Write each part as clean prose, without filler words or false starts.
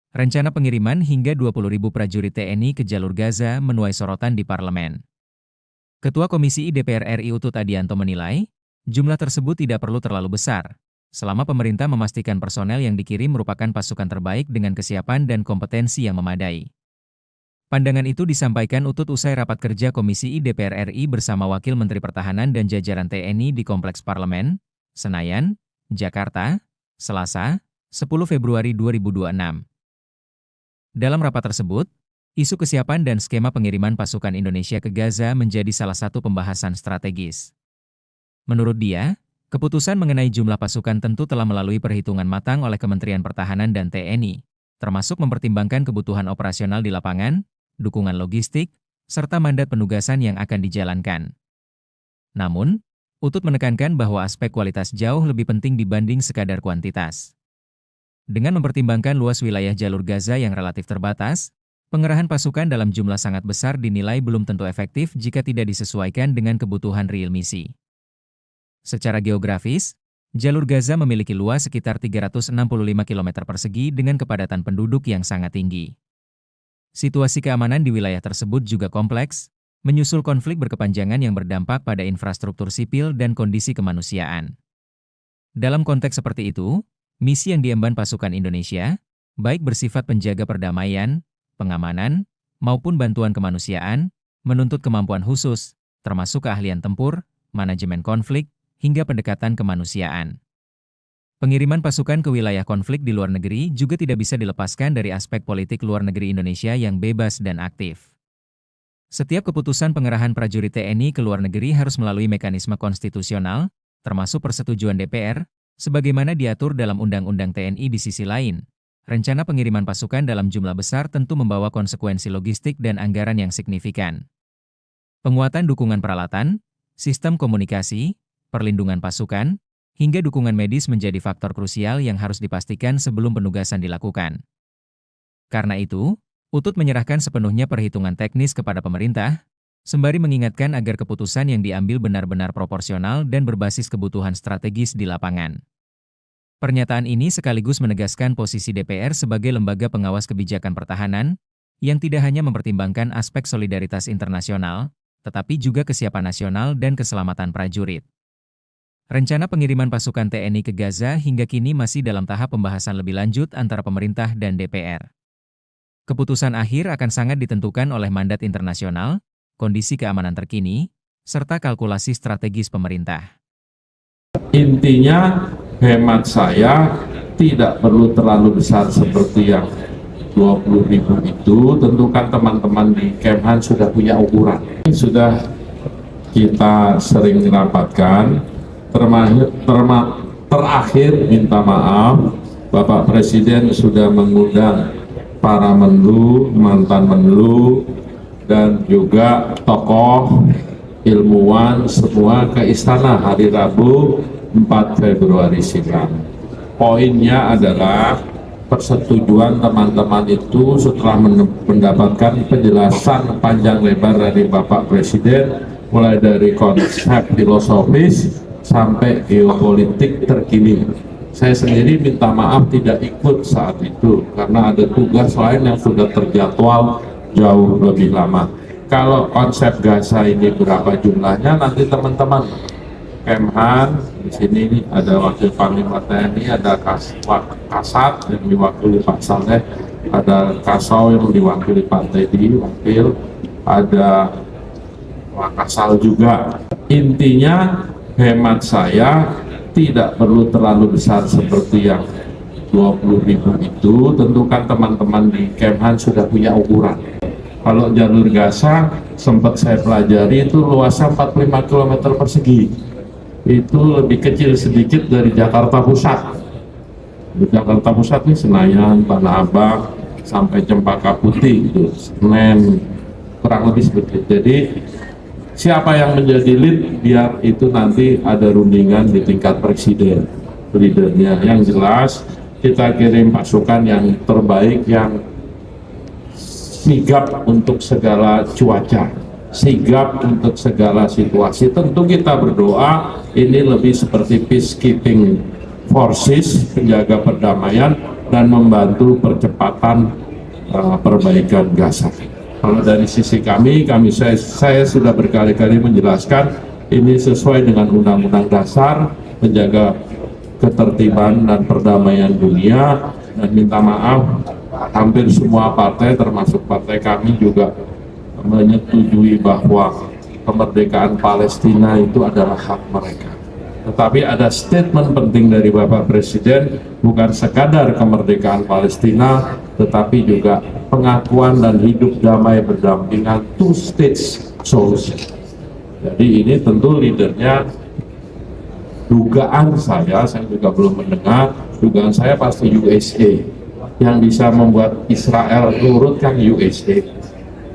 Rencana pengiriman hingga 20.000 prajurit TNI ke jalur Gaza menuai sorotan di parlemen. Ketua Komisi I DPR RI Utut Adianto menilai, jumlah tersebut tidak perlu terlalu besar, selama pemerintah memastikan personel yang dikirim merupakan pasukan terbaik dengan kesiapan dan kompetensi yang memadai. Pandangan itu disampaikan Utut usai rapat kerja Komisi I DPR RI bersama Wakil Menteri Pertahanan dan jajaran TNI di Kompleks Parlemen, Senayan, Jakarta, Selasa, 10 Februari 2026. Dalam rapat tersebut, isu kesiapan dan skema pengiriman pasukan Indonesia ke Gaza menjadi salah satu pembahasan strategis. Menurut dia, keputusan mengenai jumlah pasukan tentu telah melalui perhitungan matang oleh Kementerian Pertahanan dan TNI, termasuk mempertimbangkan kebutuhan operasional di lapangan, dukungan logistik, serta mandat penugasan yang akan dijalankan. Namun, Utut menekankan bahwa aspek kualitas jauh lebih penting dibanding sekadar kuantitas. Dengan mempertimbangkan luas wilayah jalur Gaza yang relatif terbatas, pengerahan pasukan dalam jumlah sangat besar dinilai belum tentu efektif jika tidak disesuaikan dengan kebutuhan real misi. Secara geografis, jalur Gaza memiliki luas sekitar 365 km persegi dengan kepadatan penduduk yang sangat tinggi. Situasi keamanan di wilayah tersebut juga kompleks, menyusul konflik berkepanjangan yang berdampak pada infrastruktur sipil dan kondisi kemanusiaan. Dalam konteks seperti itu, misi yang diemban pasukan Indonesia, baik bersifat penjaga perdamaian, pengamanan, maupun bantuan kemanusiaan, menuntut kemampuan khusus, termasuk keahlian tempur, manajemen konflik, hingga pendekatan kemanusiaan. Pengiriman pasukan ke wilayah konflik di luar negeri juga tidak bisa dilepaskan dari aspek politik luar negeri Indonesia yang bebas dan aktif. Setiap keputusan pengerahan prajurit TNI ke luar negeri harus melalui mekanisme konstitusional, termasuk persetujuan DPR, sebagaimana diatur dalam Undang-Undang TNI. Di sisi lain, rencana pengiriman pasukan dalam jumlah besar tentu membawa konsekuensi logistik dan anggaran yang signifikan. Penguatan dukungan peralatan, sistem komunikasi, perlindungan pasukan, hingga dukungan medis menjadi faktor krusial yang harus dipastikan sebelum penugasan dilakukan. Karena itu, Utut menyerahkan sepenuhnya perhitungan teknis kepada pemerintah, sembari mengingatkan agar keputusan yang diambil benar-benar proporsional dan berbasis kebutuhan strategis di lapangan. Pernyataan ini sekaligus menegaskan posisi DPR sebagai lembaga pengawas kebijakan pertahanan, yang tidak hanya mempertimbangkan aspek solidaritas internasional, tetapi juga kesiapan nasional dan keselamatan prajurit. Rencana pengiriman pasukan TNI ke Gaza hingga kini masih dalam tahap pembahasan lebih lanjut antara pemerintah dan DPR. Keputusan akhir akan sangat ditentukan oleh mandat internasional, kondisi keamanan terkini, serta kalkulasi strategis pemerintah. Intinya, hemat saya tidak perlu terlalu besar seperti yang 20.000 itu. Tentukan teman-teman di Kemhan sudah punya ukuran. Sudah kita sering rapatkan, terakhir minta maaf, Bapak Presiden sudah mengundang para menlu, mantan menlu, dan juga tokoh, ilmuwan semua ke istana hari Rabu 4 Februari silam. Poinnya adalah persetujuan teman-teman itu setelah mendapatkan penjelasan panjang lebar dari Bapak Presiden, mulai dari konsep filosofis sampai geopolitik terkini. Saya sendiri minta maaf tidak ikut saat itu karena ada tugas lain yang sudah terjadwal jauh lebih lama. Kalau konsep Gaza ini berapa jumlahnya, nanti teman-teman Kemhan di sini ada Wakil Panglima TNI, ada Kasat yang diwakili Pak Saleh, ada Kasau yang diwakili Pak Teddy, wakil, ada Wakasal juga. Intinya, hemat saya tidak perlu terlalu besar seperti yang 20.000 itu. Tentukan teman-teman di Kemhan sudah punya ukuran. Kalau jalur Gaza sempat saya pelajari itu luasnya 45 km persegi. Itu lebih kecil sedikit dari Jakarta Pusat. Di Jakarta Pusat ini Senayan, Tanah Abang, sampai Cempaka Putih, itu Senen, kurang lebih seperti itu. Jadi siapa yang menjadi lead, biar itu nanti ada rundingan di tingkat presiden, leadernya. Yang jelas kita kirim pasukan yang terbaik, yang sigap untuk segala cuaca, sigap untuk segala situasi. Tentu kita berdoa ini lebih seperti peacekeeping forces, penjaga perdamaian, dan membantu percepatan perbaikan Gaza. Kalau dari sisi saya sudah berkali-kali menjelaskan ini sesuai dengan Undang-Undang Dasar, menjaga ketertiban dan perdamaian dunia, dan minta maaf hampir semua partai termasuk partai kami juga menyetujui bahwa kemerdekaan Palestina itu adalah hak mereka. Tetapi ada statement penting dari Bapak Presiden, bukan sekadar kemerdekaan Palestina, tetapi juga pengakuan dan hidup damai berdampingan two state solution. Jadi ini tentu leadernya, dugaan saya juga belum mendengar, dugaan saya pasti USA. Yang bisa membuat Israel nurut kan USA.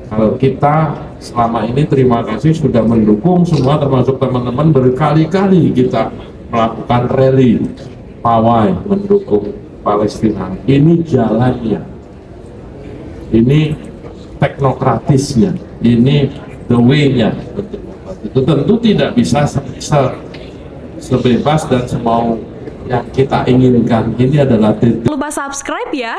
Kalau kita selama ini terima kasih sudah mendukung semua, termasuk teman-teman berkali-kali kita melakukan rally pawai mendukung Palestina. Ini jalannya, ini teknokratisnya, ini the way-nya. Itu tentu tidak bisa sebebas dan semau yang kita inginkan. Ini adalah titik. Lupa subscribe ya.